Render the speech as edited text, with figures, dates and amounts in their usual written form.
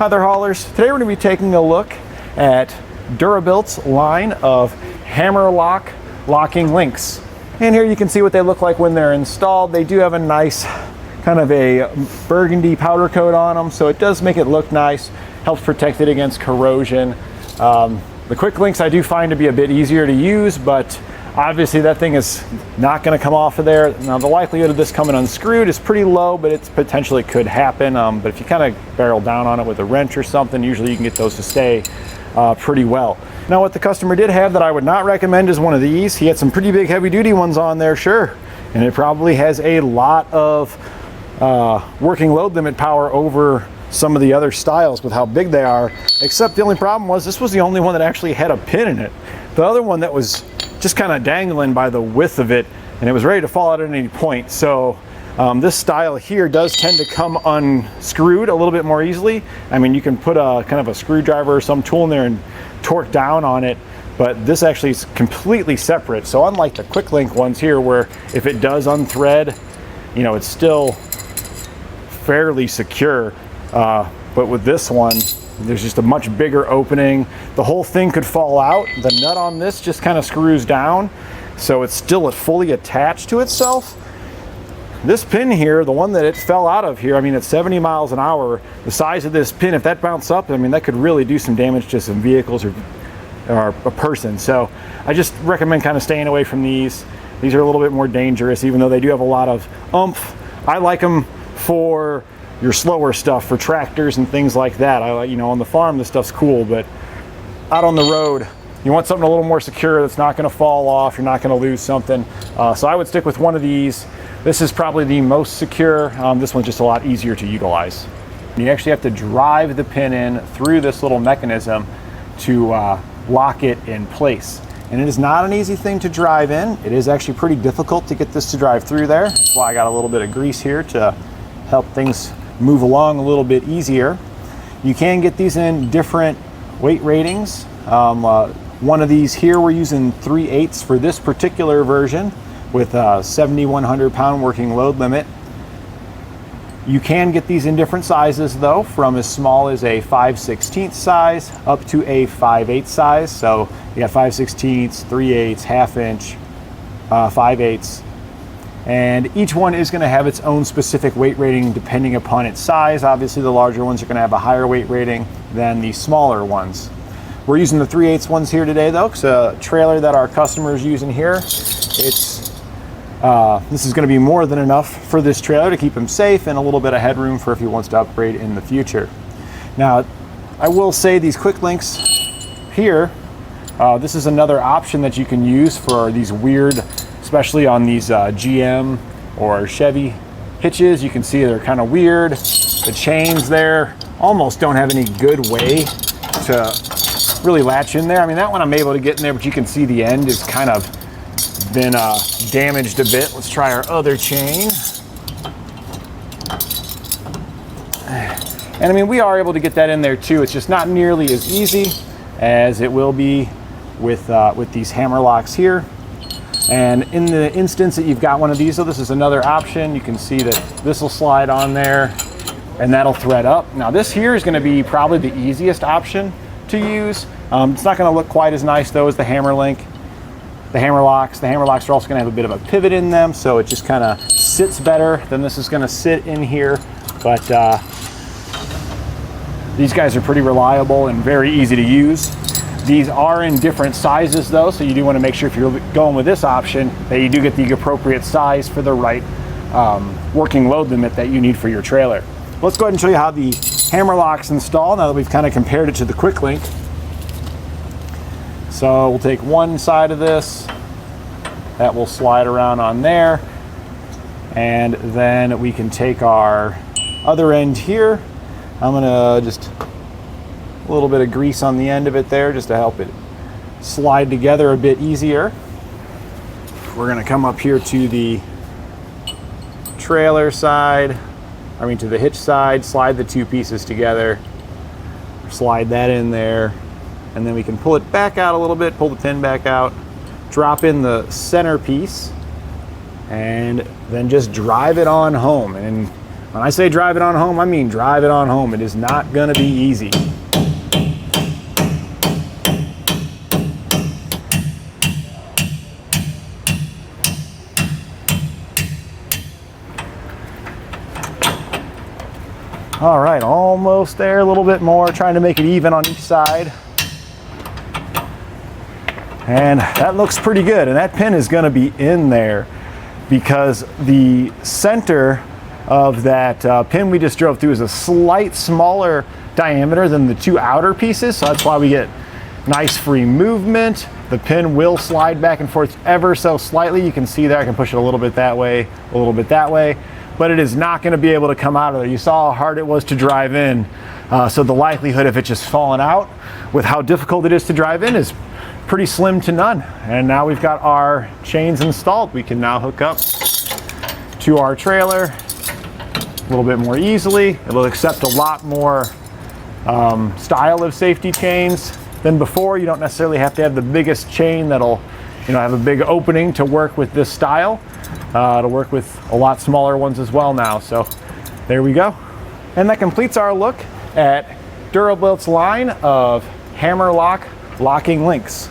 Hi there, haulers. Today we're going to be taking a look at Durabilt's line of Hammerlock locking links. And here you can see what they look like when they're installed. They do have a nice kind of a burgundy powder coat on them, so it does make it look nice, helps protect it against corrosion. The quick links I do find to be a bit easier to use, but obviously that thing is not going to come off of there. Now the likelihood of this coming unscrewed is pretty low, but it's potentially could happen. But if you kind of barrel down on it with a wrench or something, usually you can get those to stay pretty well. Now what the customer did have that I would not recommend is one of these. He had some pretty big heavy duty ones on there, sure. And it probably has a lot of working load limit power over some of the other styles with how big they are, except the only problem was this was the only one that actually had a pin in it. The other one that was just kind of dangling by the width of it, and it was ready to fall out at any point. So this style here does tend to come unscrewed a little bit more easily. I mean, you can put a kind of a screwdriver or some tool in there and torque down on it, but this actually is completely separate. So unlike the quick link ones here, where if it does unthread, you know, it's still fairly secure. But with this one, there's just a much bigger opening. The whole thing could fall out. The nut on this just kind of screws down, so it's still fully attached to itself. This pin here, the one that it fell out of here, I mean, at 70 miles an hour, the size of this pin, if that bounced up, I mean, that could really do some damage to some vehicles or a person. So I just recommend kind of staying away from these. These are a little bit more dangerous, even though they do have a lot of oomph. I like them for your slower stuff, for tractors and things like that. You know, on the farm this stuff's cool, but out on the road you want something a little more secure that's not going to fall off, you're not going to lose something. So I would stick with one of these. This is probably the most secure. This one's just a lot easier to utilize. You actually have to drive the pin in through this little mechanism to lock it in place. And it is not an easy thing to drive in. It is actually pretty difficult to get this to drive through there. That's why I got a little bit of grease here to help things move along a little bit easier. You can get these in different weight ratings. One of these here, we're using 3/8 for this particular version with a 7,100 pound working load limit. You can get these in different sizes though, from as small as a 5/16 size up to a 5/8 size. So you got 5/16, 3/8, half inch, 5/8. And each one is going to have its own specific weight rating depending upon its size. Obviously the larger ones are going to have a higher weight rating than the smaller ones. We're using the 3/8 ones here today though, because a trailer that our customer is using here, this is going to be more than enough for this trailer to keep him safe and a little bit of headroom for if he wants to upgrade in the future. Now I will say these quick links here, this is another option that you can use for these weird, especially on these GM or Chevy hitches. You can see they're kind of weird. The chains there almost don't have any good way to really latch in there. I mean, that one I'm able to get in there, but you can see the end is kind of been damaged a bit. Let's try our other chain. And I mean, we are able to get that in there too. It's just not nearly as easy as it will be with these Hammerlocks here. And in the instance that you've got one of these, so this is another option. You can see that this will slide on there and that'll thread up. Now this here is going to be probably the easiest option to use. It's not going to look quite as nice though as the Hammerlink, the Hammerlocks. The Hammerlocks are also going to have a bit of a pivot in them, so it just kind of sits better than this is going to sit in here. But these guys are pretty reliable and very easy to use. These are in different sizes though, so you do want to make sure if you're going with this option that you do get the appropriate size for the right working load limit that you need for your trailer. Let's go ahead and show you how the Hammerlocks install now that we've kind of compared it to the quick link. So we'll take one side of this, that will slide around on there, and then we can take our other end here. I'm gonna just a little bit of grease on the end of it there just to help it slide together a bit easier. We're going to come up here to the trailer side, to the hitch side, slide the two pieces together, slide that in there, and then we can pull it back out a little bit, pull the pin back out, drop in the center piece, and then just drive it on home. And When I say drive it on home, I mean drive it on home. It is not gonna be easy. All right, almost there, a little bit more, trying to make it even on each side. And that looks pretty good, and that pin is gonna be in there because the center of that pin we just drove through is a slight smaller diameter than the two outer pieces, so that's why we get nice free movement. The pin will slide back and forth ever so slightly. You can see there, I can push it a little bit that way, a little bit that way, but it is not going to be able to come out of there. You saw how hard it was to drive in, so the likelihood of it just falling out with how difficult it is to drive in is pretty slim to none. And now we've got our chains installed. We can now hook up to our trailer a little bit more easily. It'll accept a lot more style of safety chains than before. You don't necessarily have to have the biggest chain that'll have a big opening to work with this style. It'll work with a lot smaller ones as well now. So there we go. And that completes our look at Durabilt's line of Hammerlock locking links.